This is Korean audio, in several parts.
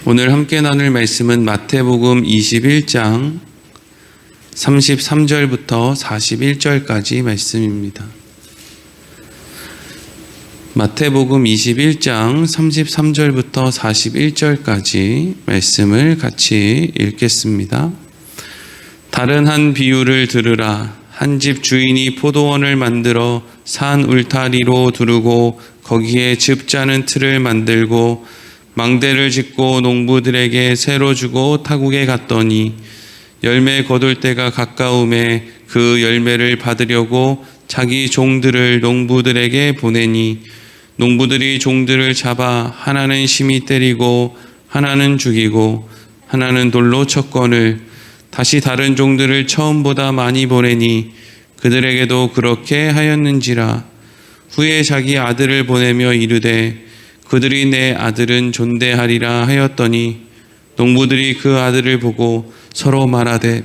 오늘 함께 나눌 말씀은 마태복음 21장 33절부터 41절까지 말씀입니다. 마태복음 21장 33절부터 41절까지 말씀을 같이 읽겠습니다. 다른 한 비유를 들으라. 한 집 주인이 포도원을 만들어 산 울타리로 두르고 거기에 즙 짜는 틀을 만들고 망대를 짓고 농부들에게 새로 주고 타국에 갔더니 열매 거둘 때가 가까움에 그 열매를 받으려고 자기 종들을 농부들에게 보내니 농부들이 종들을 잡아 하나는 심히 때리고 하나는 죽이고 하나는 돌로 쳤거늘 다시 다른 종들을 처음보다 많이 보내니 그들에게도 그렇게 하였는지라. 후에 자기 아들을 보내며 이르되 그들이 내 아들은 존대하리라 하였더니 농부들이 그 아들을 보고 서로 말하되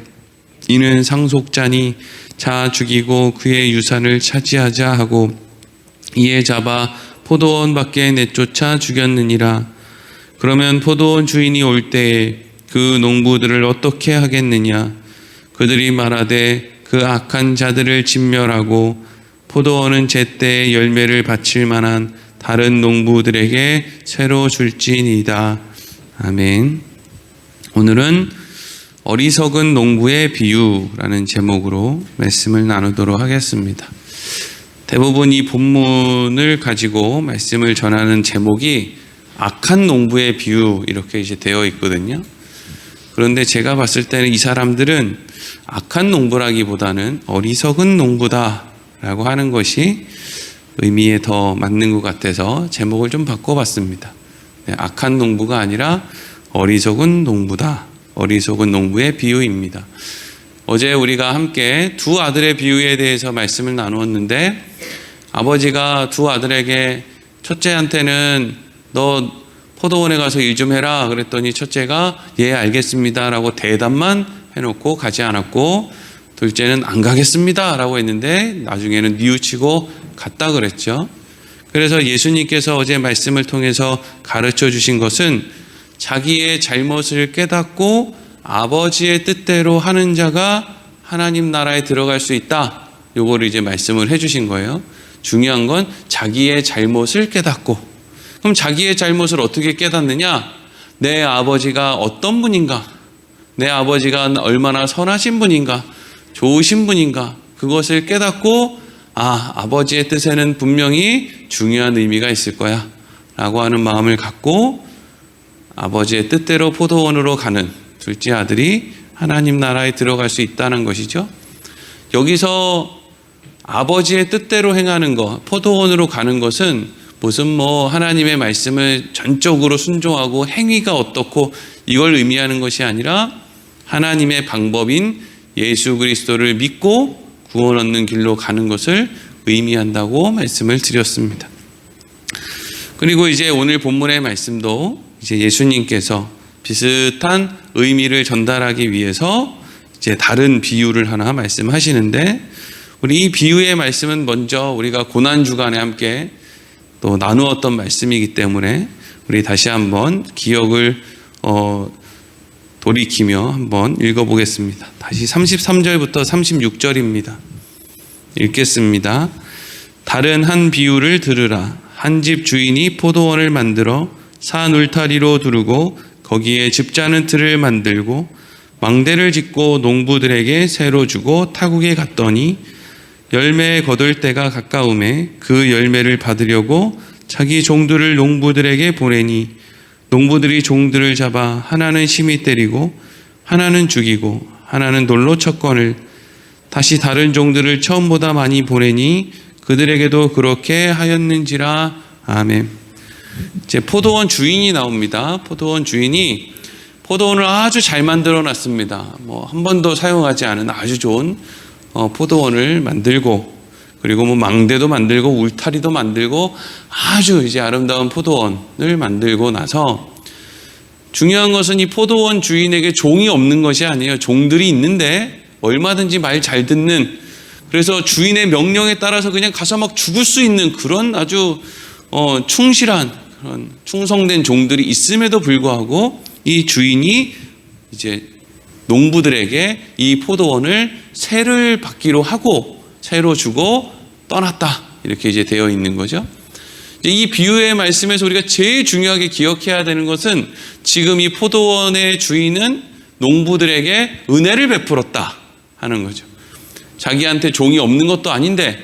이는 상속자니 자 죽이고 그의 유산을 차지하자 하고 이에 잡아 포도원 밖에 내쫓아 죽였느니라. 그러면 포도원 주인이 올 때에 그 농부들을 어떻게 하겠느냐? 그들이 말하되 그 악한 자들을 진멸하고 포도원은 제때에 열매를 바칠 만한 다른 농부들에게 새로 줄지니이다. 아멘. 오늘은 어리석은 농부의 비유라는 제목으로 말씀을 나누도록 하겠습니다. 대부분 이 본문을 가지고 말씀을 전하는 제목이 악한 농부의 비유 이렇게 이제 되어 있거든요. 그런데 제가 봤을 때는 이 사람들은 악한 농부라기보다는 어리석은 농부다라고 하는 것이 의미에 더 맞는 것 같아서 제목을 좀 바꿔봤습니다. 악한 농부가 아니라 어리석은 농부다. 어리석은 농부의 비유입니다. 어제 우리가 함께 두 아들의 비유에 대해서 말씀을 나누었는데 아버지가 두 아들에게 첫째한테는 너 포도원에 가서 일 좀 해라 그랬더니 첫째가 예 알겠습니다 라고 대답만 해놓고 가지 않았고 둘째는 안 가겠습니다 라고 했는데 나중에는 뉘우치고 갔다 그랬죠. 그래서 예수님께서 어제 말씀을 통해서 가르쳐 주신 것은 자기의 잘못을 깨닫고 아버지의 뜻대로 하는 자가 하나님 나라에 들어갈 수 있다. 요거를 이제 말씀을 해주신 거예요. 중요한 건 자기의 잘못을 깨닫고. 그럼 자기의 잘못을 어떻게 깨닫느냐? 내 아버지가 어떤 분인가? 내 아버지가 얼마나 선하신 분인가? 좋으신 분인가? 그것을 깨닫고 아버지의 뜻에는 분명히 중요한 의미가 있을 거야 라고 하는 마음을 갖고 아버지의 뜻대로 포도원으로 가는 둘째 아들이 하나님 나라에 들어갈 수 있다는 것이죠. 여기서 아버지의 뜻대로 행하는 것, 포도원으로 가는 것은 무슨 하나님의 말씀을 전적으로 순종하고 행위가 어떻고 이걸 의미하는 것이 아니라 하나님의 방법인 예수 그리스도를 믿고 구원 얻는 길로 가는 것을 의미한다고 말씀을 드렸습니다. 그리고 이제 오늘 본문의 말씀도 이제 예수님께서 비슷한 의미를 전달하기 위해서 이제 다른 비유를 하나 말씀하시는데 우리 이 비유의 말씀은 먼저 우리가 고난주간에 함께 또 나누었던 말씀이기 때문에 우리 다시 한번 기억을 돌이키며 한번 읽어보겠습니다. 다시 33절부터 36절입니다. 읽겠습니다. 다른 한 비유를 들으라. 한 집 주인이 포도원을 만들어 산 울타리로 두르고 거기에 즙 짜는 틀을 만들고 망대를 짓고 농부들에게 새로 주고 타국에 갔더니 열매 거둘 때가 가까움에 그 열매를 받으려고 자기 종들을 농부들에게 보내니 농부들이 종들을 잡아 하나는 심히 때리고 하나는 죽이고 하나는 돌로 쳤거늘 다시 다른 종들을 처음보다 많이 보내니 그들에게도 그렇게 하였는지라. 아멘. 이제 포도원 주인이 나옵니다. 포도원 주인이 포도원을 아주 잘 만들어 놨습니다. 한 번도 사용하지 않은 아주 좋은 포도원을 만들고 그리고 망대도 만들고 울타리도 만들고 아주 이제 아름다운 포도원을 만들고 나서 중요한 것은 이 포도원 주인에게 종이 없는 것이 아니에요. 종들이 있는데 얼마든지 말 잘 듣는, 그래서 주인의 명령에 따라서 그냥 가서 막 죽을 수 있는 그런 아주 충실한 그런 충성된 종들이 있음에도 불구하고 이 주인이 이제 농부들에게 이 포도원을 새를 받기로 하고 새로 주고 떠났다. 이렇게 이제 되어 있는 거죠. 이 비유의 말씀에서 우리가 제일 중요하게 기억해야 되는 것은 지금 이 포도원의 주인은 농부들에게 은혜를 베풀었다 하는 거죠. 자기한테 종이 없는 것도 아닌데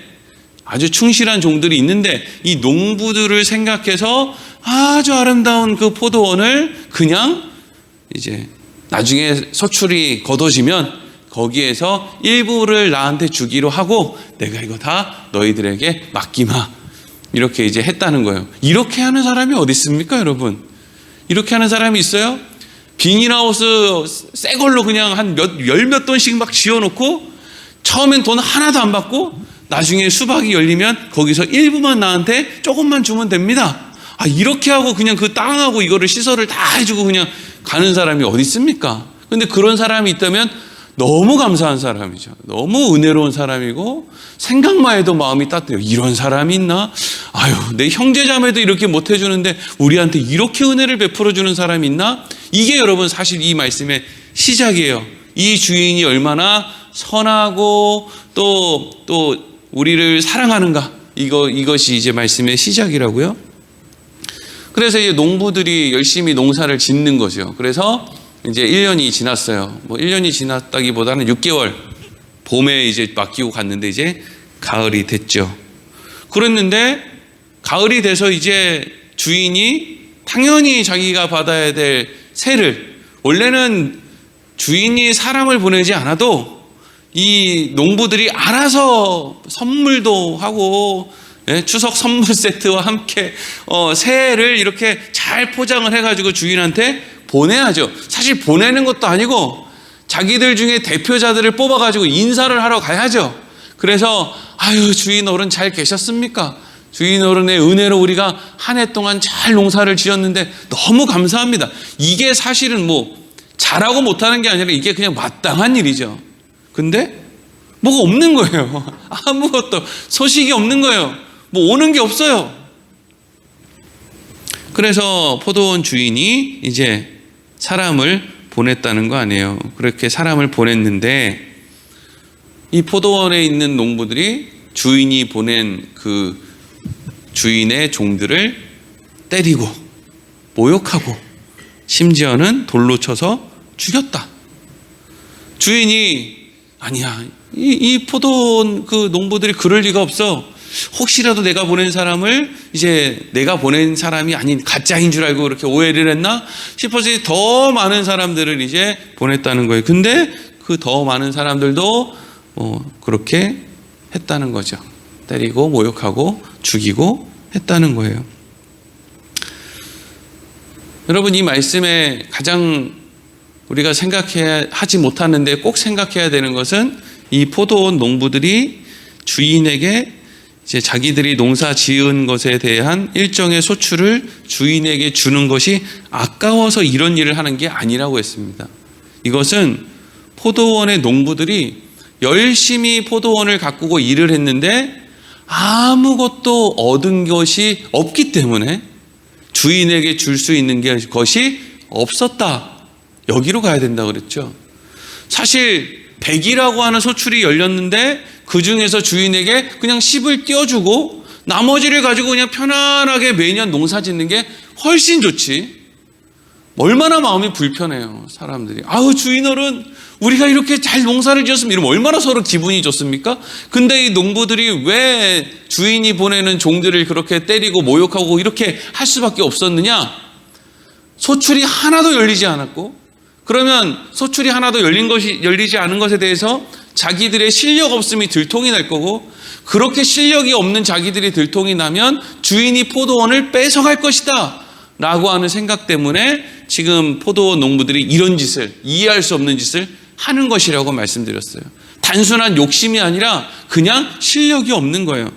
아주 충실한 종들이 있는데 이 농부들을 생각해서 아주 아름다운 그 포도원을 그냥 이제 나중에 소출이 거둬지면 거기에서 일부를 나한테 주기로 하고 내가 이거 다 너희들에게 맡기마. 이렇게 이제 했다는 거예요. 이렇게 하는 사람이 어디 있습니까, 여러분? 이렇게 하는 사람이 있어요? 비닐하우스 새 걸로 그냥 한 열 몇 돈씩 막 지어놓고 처음엔 돈 하나도 안 받고 나중에 수박이 열리면 거기서 일부만 나한테 조금만 주면 됩니다. 이렇게 하고 그냥 그 땅하고 이거를 시설을 다 해주고 그냥 가는 사람이 어디 있습니까? 근데 그런 사람이 있다면 너무 감사한 사람이죠. 너무 은혜로운 사람이고 생각만 해도 마음이 따뜻해요. 이런 사람이 있나? 내 형제자매도 이렇게 못 해주는데 우리한테 이렇게 은혜를 베풀어주는 사람이 있나? 이게 여러분 사실 이 말씀의 시작이에요. 이 주인이 얼마나 선하고 또 우리를 사랑하는가? 이것이 이제 말씀의 시작이라고요. 그래서 이제 농부들이 열심히 농사를 짓는 거죠. 그래서 이제 1년이 지났어요. 1년이 지났다기보다는 6개월 봄에 이제 맡기고 갔는데 이제 가을이 됐죠. 그랬는데 가을이 돼서 이제 주인이 당연히 자기가 받아야 될 세를, 원래는 주인이 사람을 보내지 않아도 이 농부들이 알아서 선물도 하고 추석 선물 세트와 함께 새해를 이렇게 잘 포장을 해가지고 주인한테 보내야죠. 사실 보내는 것도 아니고 자기들 중에 대표자들을 뽑아가지고 인사를 하러 가야죠. 그래서 주인 어른 잘 계셨습니까? 주인 어른의 은혜로 우리가 한 해 동안 잘 농사를 지었는데 너무 감사합니다. 이게 사실은 잘하고 못하는 게 아니라 이게 그냥 마땅한 일이죠. 근데 뭐가 없는 거예요. 아무것도 소식이 없는 거예요. 오는 게 없어요. 그래서 포도원 주인이 이제 사람을 보냈다는 거 아니에요. 그렇게 사람을 보냈는데 이 포도원에 있는 농부들이 주인이 보낸 그 주인의 종들을 때리고 모욕하고 심지어는 돌로 쳐서 죽였다. 주인이 아니야, 이 포도원 그 농부들이 그럴 리가 없어. 혹시라도 내가 보낸 사람을 이제 내가 보낸 사람이 아닌 가짜인 줄 알고 그렇게 오해를 했나 싶어서 더 많은 사람들을 이제 보냈다는 거예요. 근데 그 더 많은 사람들도 그렇게 했다는 거죠. 때리고 모욕하고 죽이고 했다는 거예요. 여러분, 이 말씀에 가장 우리가 하지 못하는데 꼭 생각해야 되는 것은 이 포도원 농부들이 주인에게 이제 자기들이 농사 지은 것에 대한 일정의 소출을 주인에게 주는 것이 아까워서 이런 일을 하는 게 아니라고 했습니다. 이것은 포도원의 농부들이 열심히 포도원을 가꾸고 일을 했는데 아무것도 얻은 것이 없기 때문에 주인에게 줄 수 있는 것이 없었다. 여기로 가야 된다고 그랬죠. 사실 100이라고 하는 소출이 열렸는데 그 중에서 주인에게 그냥 10을 띄워주고 나머지를 가지고 그냥 편안하게 매년 농사 짓는 게 훨씬 좋지. 얼마나 마음이 불편해요, 사람들이. 주인 어른, 우리가 이렇게 잘 농사를 지었으면 이러면 얼마나 서로 기분이 좋습니까? 근데 이 농부들이 왜 주인이 보내는 종들을 그렇게 때리고 모욕하고 이렇게 할 수밖에 없었느냐? 소출이 하나도 열리지 않았고, 그러면 소출이 하나도 열리지 않은 것에 대해서 자기들의 실력 없음이 들통이 날 거고, 그렇게 실력이 없는 자기들이 들통이 나면 주인이 포도원을 뺏어갈 것이다 라고 하는 생각 때문에 지금 포도원 농부들이 이런 짓을, 이해할 수 없는 짓을 하는 것이라고 말씀드렸어요. 단순한 욕심이 아니라 그냥 실력이 없는 거예요.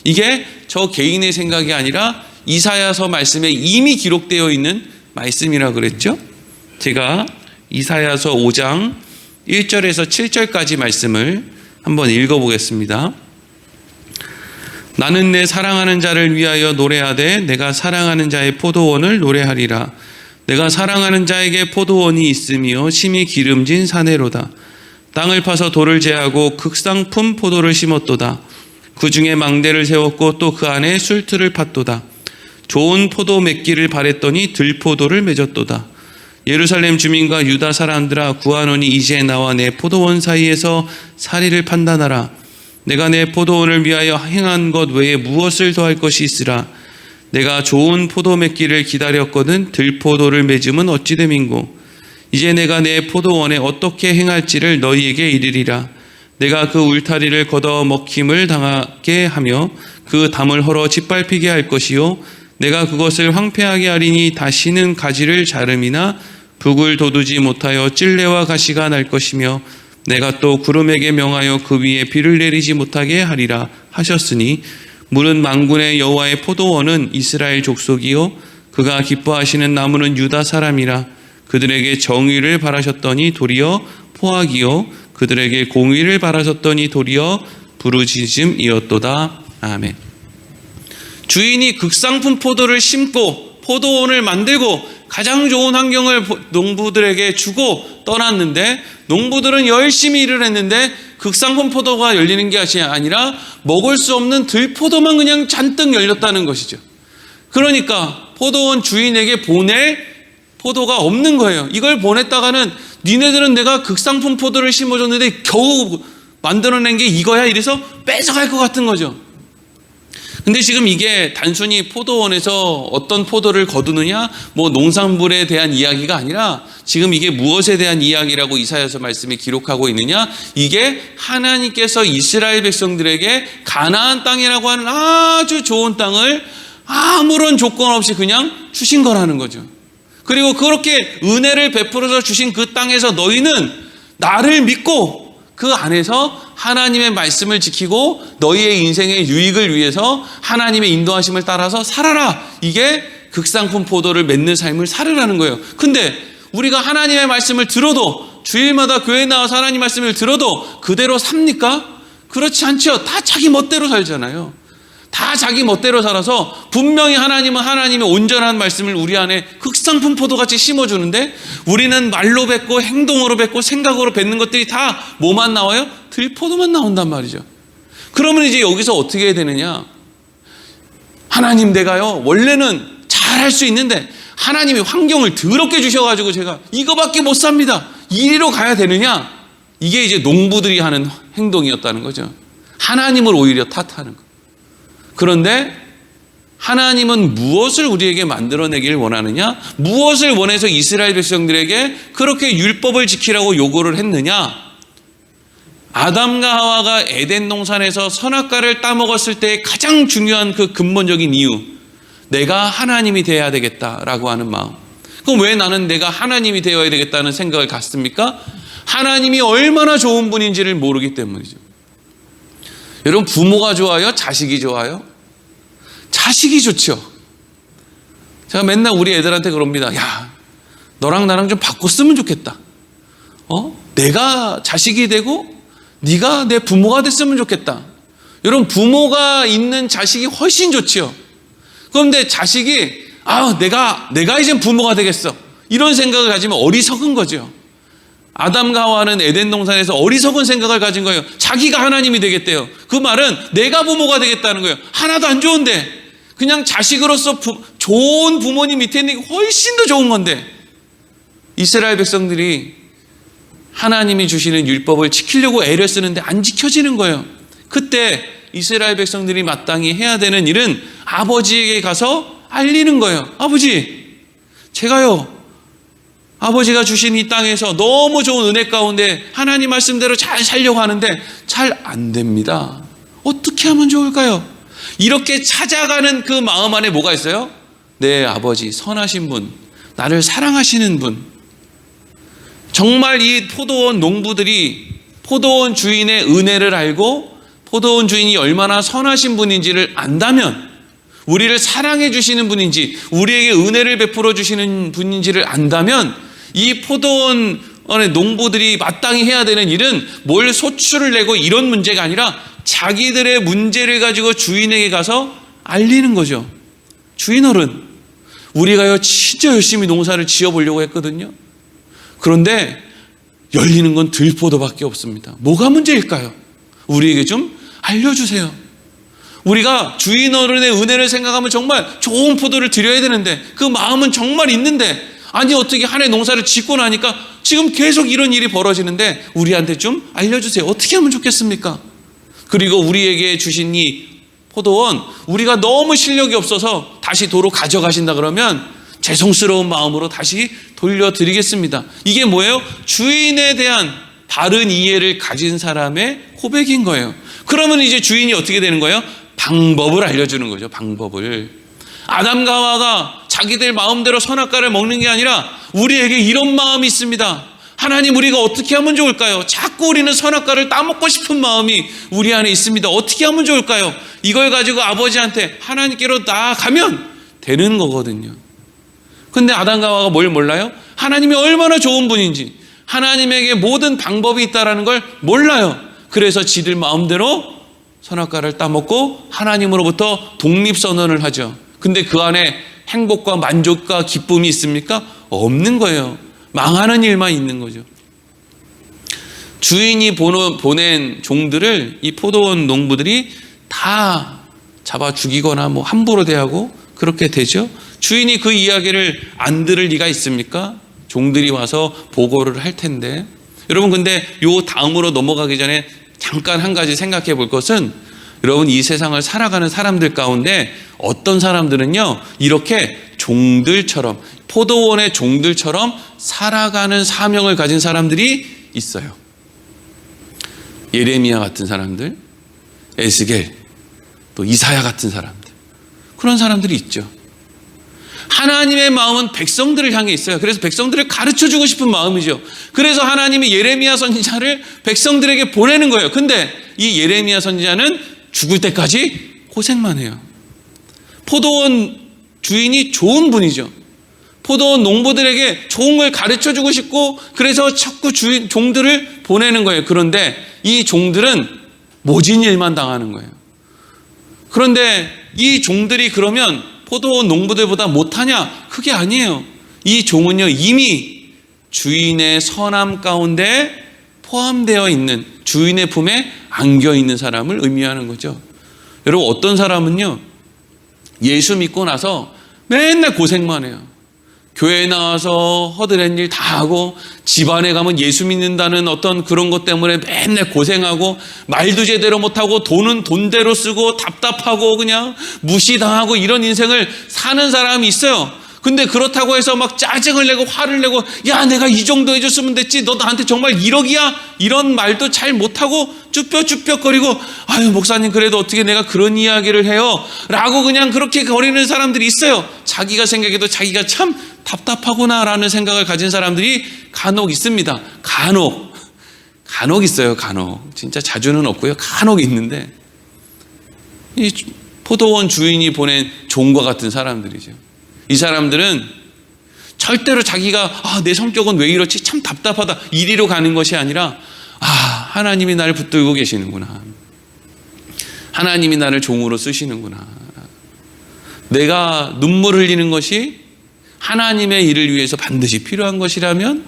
이게 저 개인의 생각이 아니라 이사야서 말씀에 이미 기록되어 있는 말씀이라 그랬죠. 제가 이사야서 5장 1절에서 7절까지 말씀을 한번 읽어보겠습니다. 나는 내 사랑하는 자를 위하여 노래하되 내가 사랑하는 자의 포도원을 노래하리라. 내가 사랑하는 자에게 포도원이 있으며 심히 기름진 사내로다. 땅을 파서 돌을 제하고 극상품 포도를 심었도다. 그 중에 망대를 세웠고 또 그 안에 술틀을 팠도다. 좋은 포도 맺기를 바랬더니 들포도를 맺었도다. 예루살렘 주민과 유다 사람들아, 구하노니 이제 나와 내 포도원 사이에서 사리를 판단하라. 내가 내 포도원을 위하여 행한 것 외에 무엇을 더할 것이 있으라. 내가 좋은 포도 맺기를 기다렸거든 들포도를 맺음은 어찌 됨인고. 이제 내가 내 포도원에 어떻게 행할지를 너희에게 이르리라. 내가 그 울타리를 걷어 먹힘을 당하게 하며 그 담을 헐어 짓밟히게 할 것이요, 내가 그것을 황폐하게 하리니 다시는 가지를 자름이나 북을 돋우지 못하여 찔레와 가시가 날 것이며, 내가 또 구름에게 명하여 그 위에 비를 내리지 못하게 하리라 하셨으니, 물은 만군의 여호와의 포도원은 이스라엘 족속이요 그가 기뻐하시는 나무는 유다 사람이라. 그들에게 정의를 바라셨더니 도리어 포악이요 그들에게 공의를 바라셨더니 도리어 부르짖음이었도다. 아멘. 주인이 극상품 포도를 심고 포도원을 만들고 가장 좋은 환경을 농부들에게 주고 떠났는데, 농부들은 열심히 일을 했는데 극상품 포도가 열리는 게 아니라 먹을 수 없는 들포도만 그냥 잔뜩 열렸다는 것이죠. 그러니까 포도원 주인에게 보낼 포도가 없는 거예요. 이걸 보냈다가는 니네들은 내가 극상품 포도를 심어줬는데 겨우 만들어낸 게 이거야 이래서 뺏어갈 것 같은 거죠. 근데 지금 이게 단순히 포도원에서 어떤 포도를 거두느냐, 뭐 농산물에 대한 이야기가 아니라 지금 이게 무엇에 대한 이야기라고 이사야서 말씀이 기록하고 있느냐, 이게 하나님께서 이스라엘 백성들에게 가나안 땅이라고 하는 아주 좋은 땅을 아무런 조건 없이 그냥 주신 거라는 거죠. 그리고 그렇게 은혜를 베풀어서 주신 그 땅에서 너희는 나를 믿고 그 안에서 하나님의 말씀을 지키고 너희의 인생의 유익을 위해서 하나님의 인도하심을 따라서 살아라. 이게 극상품 포도를 맺는 삶을 살으라는 거예요. 근데 우리가 하나님의 말씀을 들어도, 주일마다 교회에 나와서 하나님 말씀을 들어도 그대로 삽니까? 그렇지 않죠. 다 자기 멋대로 살잖아요. 다 자기 멋대로 살아서 분명히 하나님은 하나님의 온전한 말씀을 우리 안에 극상품 포도같이 심어주는데, 우리는 말로 뱉고 행동으로 뱉고 생각으로 뱉는 것들이 다 뭐만 나와요? 들포도만 나온단 말이죠. 그러면 이제 여기서 어떻게 해야 되느냐, 하나님 내가요 원래는 잘할 수 있는데 하나님이 환경을 더럽게 주셔가지고 제가 이거밖에 못 삽니다, 이리로 가야 되느냐. 이게 이제 농부들이 하는 행동이었다는 거죠. 하나님을 오히려 탓하는 거. 그런데 하나님은 무엇을 우리에게 만들어내길 원하느냐? 무엇을 원해서 이스라엘 백성들에게 그렇게 율법을 지키라고 요구를 했느냐? 아담과 하와가 에덴 동산에서 선악과를 따먹었을 때 가장 중요한 그 근본적인 이유, 내가 하나님이 되어야 되겠다라고 하는 마음. 그럼 왜 나는 내가 하나님이 되어야 되겠다는 생각을 갖습니까? 하나님이 얼마나 좋은 분인지를 모르기 때문이죠. 여러분, 부모가 좋아요? 자식이 좋아요? 자식이 좋죠. 제가 맨날 우리 애들한테 그럽니다. 야, 너랑 나랑 좀 바꿨으면 좋겠다. 내가 자식이 되고 네가 내 부모가 됐으면 좋겠다. 여러분, 부모가 있는 자식이 훨씬 좋지요. 그런데 자식이 내가 이젠 부모가 되겠어, 이런 생각을 가지면 어리석은 거죠. 아담과 하와는 에덴 동산에서 어리석은 생각을 가진 거예요. 자기가 하나님이 되겠대요. 그 말은 내가 부모가 되겠다는 거예요. 하나도 안 좋은데, 그냥 자식으로서 좋은 부모님 밑에 있는 게 훨씬 더 좋은 건데, 이스라엘 백성들이 하나님이 주시는 율법을 지키려고 애를 쓰는데 안 지켜지는 거예요. 그때 이스라엘 백성들이 마땅히 해야 되는 일은 아버지에게 가서 알리는 거예요. 아버지, 제가요 아버지가 주신 이 땅에서 너무 좋은 은혜 가운데 하나님 말씀대로 잘 살려고 하는데 잘 안 됩니다. 어떻게 하면 좋을까요? 이렇게 찾아가는 그 마음 안에 뭐가 있어요? 내 아버지, 선하신 분, 나를 사랑하시는 분. 정말 이 포도원 농부들이 포도원 주인의 은혜를 알고 포도원 주인이 얼마나 선하신 분인지를 안다면, 우리를 사랑해 주시는 분인지, 우리에게 은혜를 베풀어 주시는 분인지를 안다면, 이 포도원 농부들이 마땅히 해야 되는 일은 뭘 소출을 내고 이런 문제가 아니라 자기들의 문제를 가지고 주인에게 가서 알리는 거죠. 주인 어른, 우리가요 진짜 열심히 농사를 지어보려고 했거든요. 그런데 열리는 건 들포도밖에 없습니다. 뭐가 문제일까요? 우리에게 좀 알려주세요. 우리가 주인 어른의 은혜를 생각하면 정말 좋은 포도를 드려야 되는데 그 마음은 정말 있는데, 아니 어떻게 한 해 농사를 짓고 나니까 지금 계속 이런 일이 벌어지는데 우리한테 좀 알려주세요. 어떻게 하면 좋겠습니까? 그리고 우리에게 주신 이 포도원, 우리가 너무 실력이 없어서 다시 도로 가져가신다 그러면 죄송스러운 마음으로 다시 돌려드리겠습니다. 이게 뭐예요? 주인에 대한 바른 이해를 가진 사람의 고백인 거예요. 그러면 이제 주인이 어떻게 되는 거예요? 방법을 알려주는 거죠. 방법을. 아담과 하와가 자기들 마음대로 선악과를 먹는 게 아니라 우리에게 이런 마음이 있습니다. 하나님, 우리가 어떻게 하면 좋을까요? 자꾸 우리는 선악과를 따먹고 싶은 마음이 우리 안에 있습니다. 어떻게 하면 좋을까요? 이걸 가지고 아버지한테 하나님께로 나아가면 되는 거거든요. 근데 아담과 하와가 뭘 몰라요? 하나님이 얼마나 좋은 분인지, 하나님에게 모든 방법이 있다는 걸 몰라요. 그래서 지들 마음대로 선악과를 따먹고 하나님으로부터 독립선언을 하죠. 근데 그 안에 행복과 만족과 기쁨이 있습니까? 없는 거예요. 망하는 일만 있는 거죠. 주인이 보낸 종들을 이 포도원 농부들이 다 잡아 죽이거나 뭐 함부로 대하고 그렇게 되죠. 주인이 그 이야기를 안 들을 리가 있습니까? 종들이 와서 보고를 할 텐데. 여러분, 근데 요 다음으로 넘어가기 전에 잠깐 한 가지 생각해 볼 것은, 여러분, 이 세상을 살아가는 사람들 가운데 어떤 사람들은요 이렇게 종들처럼, 포도원의 종들처럼 살아가는 사명을 가진 사람들이 있어요. 예레미야 같은 사람들, 에스겔, 또 이사야 같은 사람들, 그런 사람들이 있죠. 하나님의 마음은 백성들을 향해 있어요. 그래서 백성들을 가르쳐주고 싶은 마음이죠. 그래서 하나님이 예레미야 선지자를 백성들에게 보내는 거예요. 근데 이 예레미야 선지자는 죽을 때까지 고생만 해요. 포도원 주인이 좋은 분이죠. 포도원 농부들에게 좋은 걸 가르쳐주고 싶고, 그래서 자꾸 종들을 보내는 거예요. 그런데 이 종들은 모진 일만 당하는 거예요. 그런데 이 종들이 그러면 포도원 농부들보다 못하냐? 그게 아니에요. 이 종은요 이미 주인의 선함 가운데 포함되어 있는, 주인의 품에 안겨 있는 사람을 의미하는 거죠. 여러분, 어떤 사람은요 예수 믿고 나서 맨날 고생만 해요. 교회에 나와서 허드렛 일 다 하고, 집안에 가면 예수 믿는다는 어떤 그런 것 때문에 맨날 고생하고, 말도 제대로 못하고, 돈은 돈대로 쓰고, 답답하고 그냥 무시당하고, 이런 인생을 사는 사람이 있어요. 근데 그렇다고 해서 막 짜증을 내고 화를 내고, 야 내가 이 정도 해줬으면 됐지, 너 나한테 정말 1억이야? 이런 말도 잘 못하고 쭈뼛쭈뼛거리고, 아유 목사님 그래도 어떻게 내가 그런 이야기를 해요? 라고 그냥 그렇게 거리는 사람들이 있어요. 자기가 생각해도 자기가 참 답답하구나 라는 생각을 가진 사람들이 간혹 있습니다. 간혹 있어요. 간혹. 진짜 자주는 없고요. 간혹 있는데, 이 포도원 주인이 보낸 종과 같은 사람들이죠. 이 사람들은 절대로 자기가 내 성격은 왜 이렇지, 참 답답하다, 이리로 가는 것이 아니라, 하나님이 나를 붙들고 계시는구나, 하나님이 나를 종으로 쓰시는구나, 내가 눈물 흘리는 것이 하나님의 일을 위해서 반드시 필요한 것이라면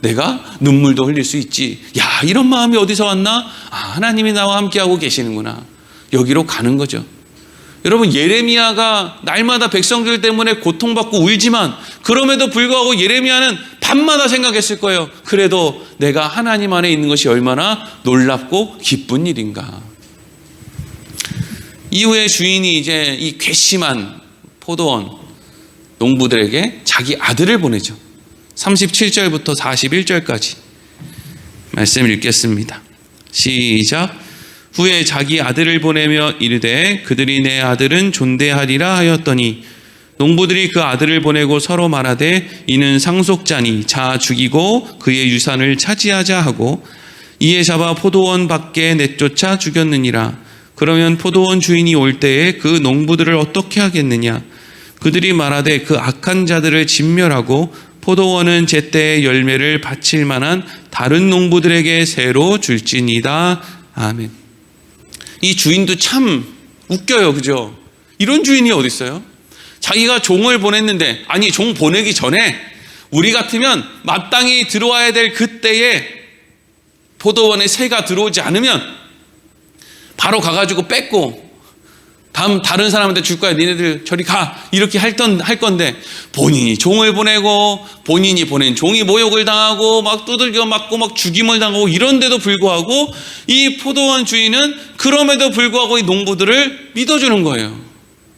내가 눈물도 흘릴 수 있지. 야, 이런 마음이 어디서 왔나? 하나님이 나와 함께하고 계시는구나, 여기로 가는 거죠. 여러분, 예레미야가 날마다 백성들 때문에 고통받고 울지만, 그럼에도 불구하고 예레미야는 밤마다 생각했을 거예요. 그래도 내가 하나님 안에 있는 것이 얼마나 놀랍고 기쁜 일인가. 이후에 주인이 이제 이 괘씸한 포도원 농부들에게 자기 아들을 보내죠. 37절부터 41절까지 말씀 읽겠습니다. 시작. 후에 자기 아들을 보내며 이르되 그들이 내 아들은 존대하리라 하였더니, 농부들이 그 아들을 보내고 서로 말하되 이는 상속자니 자 죽이고 그의 유산을 차지하자 하고, 이에 잡아 포도원 밖에 내쫓아 죽였느니라. 그러면 포도원 주인이 올 때에 그 농부들을 어떻게 하겠느냐? 그들이 말하되 그 악한 자들을 진멸하고 포도원은 제때의 열매를 바칠 만한 다른 농부들에게 새로 줄지니이다. 아멘. 이 주인도 참 웃겨요. 그죠? 이런 주인이 어디 있어요? 자기가 종을 보냈는데, 아니 종 보내기 전에 우리 같으면 마땅히 들어와야 될 그때에 포도원에 새가 들어오지 않으면 바로 가가지고 뺏고 다른 사람한테 줄 거야. 니네들 저리 가. 이렇게 할 건데, 본인이 종을 보내고 본인이 보낸 종이 모욕을 당하고 막 두들겨 맞고 막 죽임을 당하고 이런데도 불구하고 이 포도원 주인은 그럼에도 불구하고 이 농부들을 믿어주는 거예요.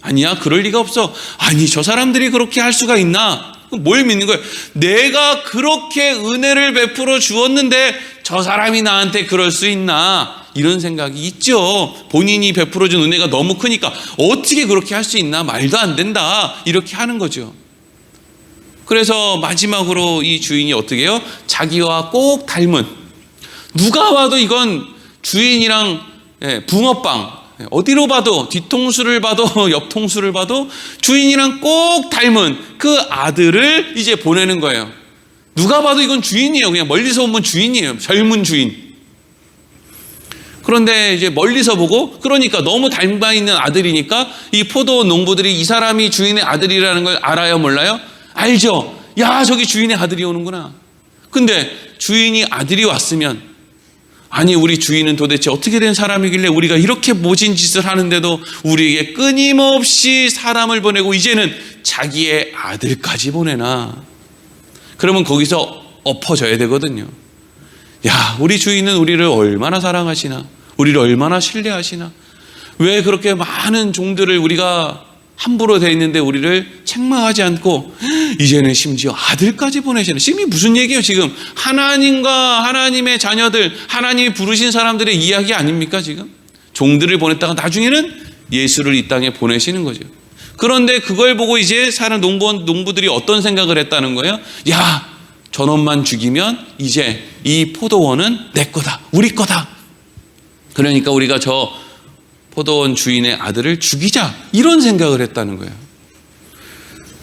아니야, 그럴 리가 없어. 아니, 저 사람들이 그렇게 할 수가 있나? 뭘 믿는 거예요? 내가 그렇게 은혜를 베풀어 주었는데 저 사람이 나한테 그럴 수 있나? 이런 생각이 있죠. 본인이 베풀어준 은혜가 너무 크니까 어떻게 그렇게 할 수 있나? 말도 안 된다. 이렇게 하는 거죠. 그래서 마지막으로 이 주인이 어떻게 해요? 자기와 꼭 닮은, 누가 봐도 이건 주인이랑 붕어빵, 어디로 봐도 뒤통수를 봐도 옆통수를 봐도 주인이랑 꼭 닮은 그 아들을 이제 보내는 거예요. 누가 봐도 이건 주인이에요. 그냥 멀리서 보면 주인이에요. 젊은 주인. 그런데 이제 멀리서 보고, 그러니까 너무 닮아 있는 아들이니까 이 포도원 농부들이 이 사람이 주인의 아들이라는 걸 알아요, 몰라요? 알죠. 야, 저기 주인의 아들이 오는구나. 근데 주인이 아들이 왔으면, 아니 우리 주인은 도대체 어떻게 된 사람이길래 우리가 이렇게 모진 짓을 하는데도 우리에게 끊임없이 사람을 보내고 이제는 자기의 아들까지 보내나. 그러면 거기서 엎어져야 되거든요. 야, 우리 주인은 우리를 얼마나 사랑하시나, 우리를 얼마나 신뢰하시나, 왜 그렇게 많은 종들을 우리가 함부로 돼 있는데 우리를 책망하지 않고 이제는 심지어 아들까지 보내시는. 지금 이 무슨 얘기예요? 지금 하나님과 하나님의 자녀들, 하나님이 부르신 사람들의 이야기 아닙니까? 지금 종들을 보냈다가 나중에는 예수를 이 땅에 보내시는 거죠. 그런데 그걸 보고 이제 사는 농부들이 어떤 생각을 했다는 거예요? 야, 저놈만 죽이면 이제 이 포도원은 내 거다, 우리 거다. 그러니까 우리가 저 포도원 주인의 아들을 죽이자, 이런 생각을 했다는 거예요.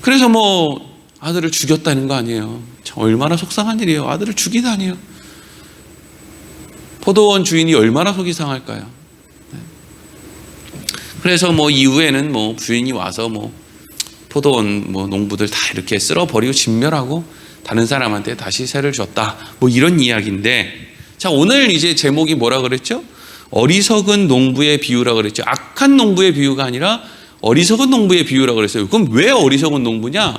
그래서 뭐 아들을 죽였다는 거 아니에요. 참 얼마나 속상한 일이에요. 아들을 죽이다니요. 포도원 주인이 얼마나 속이 상할까요? 그래서 뭐 이후에는 뭐 주인이 와서 뭐 포도원 뭐 농부들 다 이렇게 쓸어버리고 진멸하고 다른 사람한테 다시 새를 줬다, 뭐 이런 이야기인데, 자, 오늘 이제 제목이 뭐라 그랬죠? 어리석은 농부의 비유라 그랬죠. 악한 농부의 비유가 아니라 어리석은 농부의 비유라 그랬어요. 그럼 왜 어리석은 농부냐?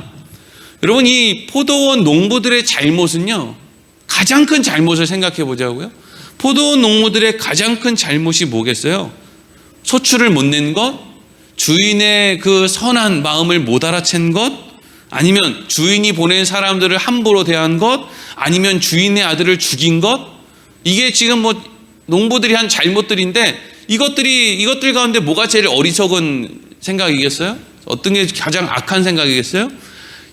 여러분, 이 포도원 농부들의 잘못은요, 가장 큰 잘못을 생각해 보자고요. 포도원 농부들의 가장 큰 잘못이 뭐겠어요? 소출을 못 낸 것, 주인의 그 선한 마음을 못 알아챈 것, 아니면 주인이 보낸 사람들을 함부로 대한 것, 아니면 주인의 아들을 죽인 것. 이게 지금 뭐 농부들이 한 잘못들인데, 이것들 가운데 뭐가 제일 어리석은 생각이겠어요? 어떤 게 가장 악한 생각이겠어요?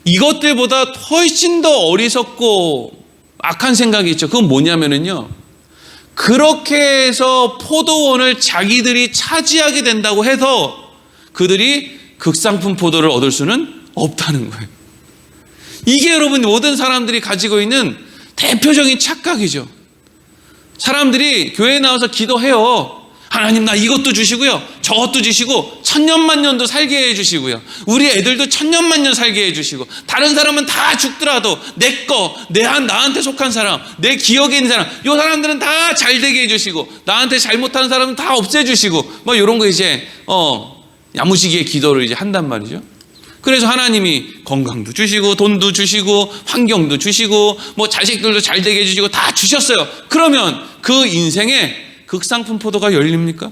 이것들보다 훨씬 더 어리석고 악한 생각이 있죠. 그건 뭐냐면은요, 그렇게 해서 포도원을 자기들이 차지하게 된다고 해서 그들이 극상품 포도를 얻을 수는 없다는 거예요. 이게 여러분 모든 사람들이 가지고 있는 대표적인 착각이죠. 사람들이 교회에 나와서 기도해요. 하나님, 나 이것도 주시고요, 저것도 주시고, 천년만년도 살게 해주시고요, 우리 애들도 천년만년 살게 해주시고, 다른 사람은 다 죽더라도 내 거, 나한테 속한 사람, 내 기억에 있는 사람, 이 사람들은 다 잘되게 해주시고, 나한테 잘못하는 사람은 다 없애주시고, 뭐 이런 거 이제 야무지게 기도를 이제 한단 말이죠. 그래서 하나님이 건강도 주시고 돈도 주시고 환경도 주시고 뭐 자식들도 잘되게 해주시고 다 주셨어요. 그러면 그 인생에 극상품 포도가 열립니까?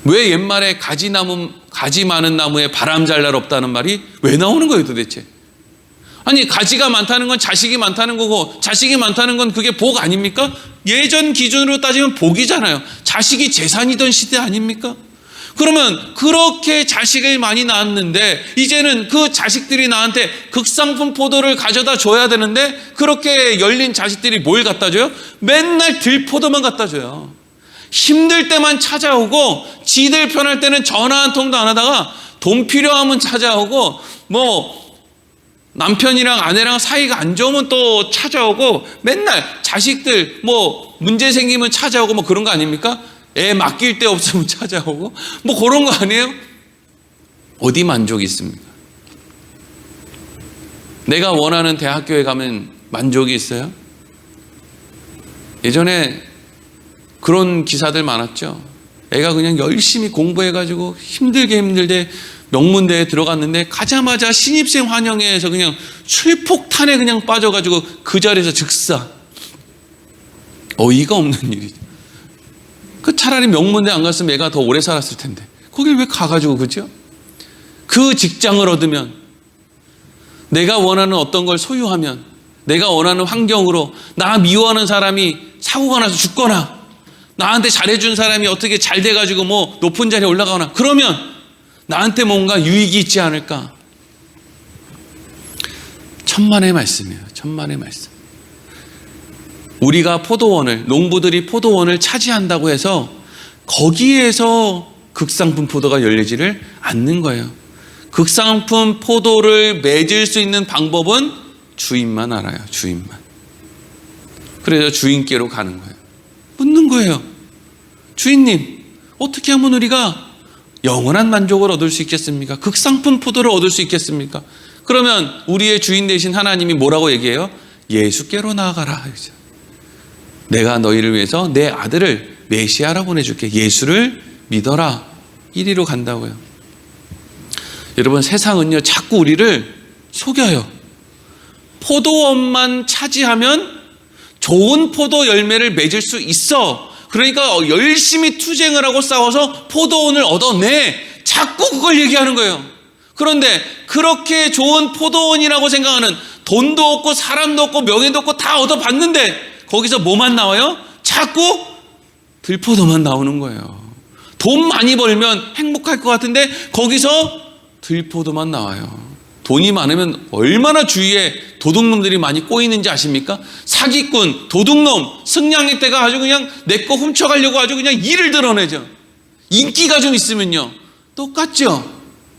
왜 옛말에 가지 많은 나무에 바람 잘 날 없다는 말이 왜 나오는 거예요 도대체? 아니, 가지가 많다는 건 자식이 많다는 거고, 자식이 많다는 건 그게 복 아닙니까? 예전 기준으로 따지면 복이잖아요. 자식이 재산이던 시대 아닙니까? 그러면 그렇게 자식을 많이 낳았는데 이제는 그 자식들이 나한테 극상품 포도를 가져다 줘야 되는데, 그렇게 열린 자식들이 뭘 갖다 줘요? 맨날 들포도만 갖다 줘요. 힘들 때만 찾아오고, 지들 편할 때는 전화 한 통도 안 하다가 돈 필요하면 찾아오고, 뭐 남편이랑 아내랑 사이가 안 좋으면 또 찾아오고, 맨날 자식들 뭐 문제 생기면 찾아오고, 뭐 그런 거 아닙니까? 애 맡길 데 없으면 찾아오고, 뭐 그런 거 아니에요? 어디 만족이 있습니까? 내가 원하는 대학교에 가면 만족이 있어요? 예전에 그런 기사들 많았죠. 애가 그냥 열심히 공부해가지고 힘들게 명문대에 들어갔는데 가자마자 신입생 환영회에서 그냥 술폭탄에 그냥 빠져가지고 그 자리에서 즉사. 어이가 없는 일이죠. 그 차라리 명문대 안 갔으면 애가 더 오래 살았을 텐데 거길 왜 가가지고, 그죠? 그 직장을 얻으면, 내가 원하는 어떤 걸 소유하면, 내가 원하는 환경으로 나 미워하는 사람이 사고가 나서 죽거나 나한테 잘해준 사람이 어떻게 잘 돼가지고 뭐 높은 자리에 올라가거나 그러면 나한테 뭔가 유익이 있지 않을까? 천만의 말씀이에요. 천만의 말씀. 우리가 농부들이 포도원을 차지한다고 해서 거기에서 극상품 포도가 열리지를 않는 거예요. 극상품 포도를 맺을 수 있는 방법은 주인만 알아요. 주인만. 그래서 주인께로 가는 거예요. 묻는 거예요. 주인님, 어떻게 하면 우리가 영원한 만족을 얻을 수 있겠습니까? 극상품 포도를 얻을 수 있겠습니까? 그러면 우리의 주인 되신 하나님이 뭐라고 얘기해요? 예수께로 나아가라. 내가 너희를 위해서 내 아들을 메시아라 보내줄게. 예수를 믿어라. 이리로 간다고요. 여러분, 세상은요 자꾸 우리를 속여요. 포도원만 차지하면 좋은 포도 열매를 맺을 수 있어. 그러니까 열심히 투쟁을 하고 싸워서 포도원을 얻어내. 자꾸 그걸 얘기하는 거예요. 그런데 그렇게 좋은 포도원이라고 생각하는, 돈도 없고 사람도 없고 명예도 없고 다 얻어봤는데 거기서 뭐만 나와요? 자꾸 들포도만 나오는 거예요. 돈 많이 벌면 행복할 것 같은데 거기서 들포도만 나와요. 돈이 많으면 얼마나 주위에 도둑놈들이 많이 꼬이는지 아십니까? 사기꾼, 도둑놈, 승냥이 때가 아주 그냥 내 거 훔쳐가려고 아주 그냥 일을 드러내죠. 인기가 좀 있으면요 똑같죠.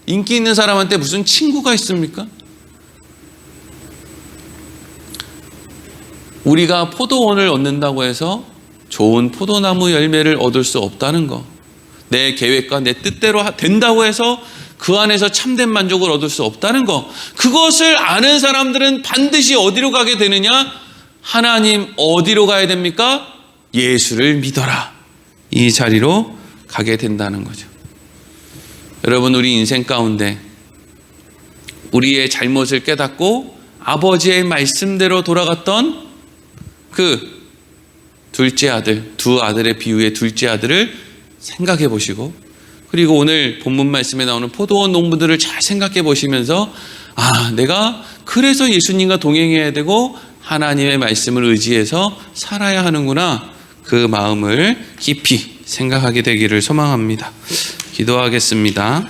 인기 있는 사람한테 무슨 친구가 있습니까? 우리가 포도원을 얻는다고 해서 좋은 포도나무 열매를 얻을 수 없다는 거, 내 계획과 내 뜻대로 된다고 해서 그 안에서 참된 만족을 얻을 수 없다는 거, 그것을 아는 사람들은 반드시 어디로 가게 되느냐? 하나님 어디로 가야 됩니까? 예수를 믿어라. 이 자리로 가게 된다는 거죠. 여러분, 우리 인생 가운데 우리의 잘못을 깨닫고 아버지의 말씀대로 돌아갔던 그 둘째 아들, 두 아들의 비유의 둘째 아들을 생각해 보시고, 그리고 오늘 본문 말씀에 나오는 포도원 농부들을 잘 생각해 보시면서, 내가 그래서 예수님과 동행해야 되고 하나님의 말씀을 의지해서 살아야 하는구나, 그 마음을 깊이 생각하게 되기를 소망합니다. 기도하겠습니다.